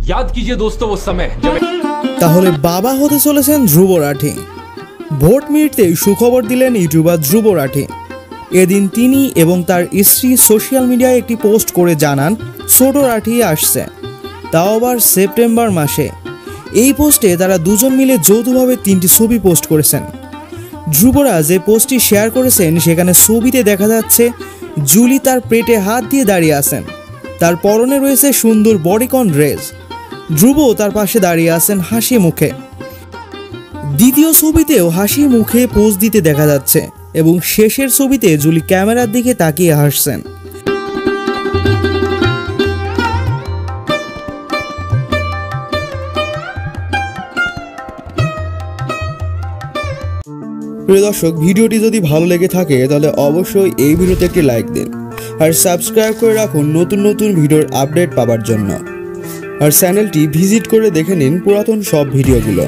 याद कीजिए दोस्तों वो समय जब তাহলে বাবা হতে চলেছেন ধ্রুব রাঠি। ভোট মিটতেই সুখবর দিলেন ইউটিউবার ধ্রুব রাঠি। এদিন তিনি এবং তার স্ত্রী সোশ্যাল মিডিয়ায় একটি পোস্ট করে জানান ছোট রাঠি আসছে, তাও আবার সেপ্টেম্বর মাসে। এই পোস্টে তারা দুজন মিলে যৌথভাবে 3টি ছবি পোস্ট করেছেন। ধ্রুবরা যে পোস্টটি শেয়ার করেছেন সেখানে ছবিতে দেখা যাচ্ছে জুলি তার পেটে হাত দিয়ে দাঁড়িয়ে আছেন, তার পরনে রয়েছে সুন্দর বডিকন ড্রেস। ধ্রুব তার পাশে দাঁড়িয়ে আছেন হাসি মুখে। দ্বিতীয় ছবিতেও হাসি মুখে পোজ দিতে দেখা যাচ্ছে এবং শেষের ছবিতে জুলি ক্যামেরার দিকে তাকিয়ে হাসছেন। প্রিয় দর্শক, ভিডিওটি যদি ভালো লেগে থাকে তাহলে অবশ্যই এই ভিডিওতে একটি লাইক দিন আর সাবস্ক্রাইব করে রাখুন নতুন নতুন ভিডিওর আপডেট পাওয়ার জন্য। আর চ্যানেলটি ভিজিট করে দেখে নিন পুরাতন সব ভিডিওগুলো।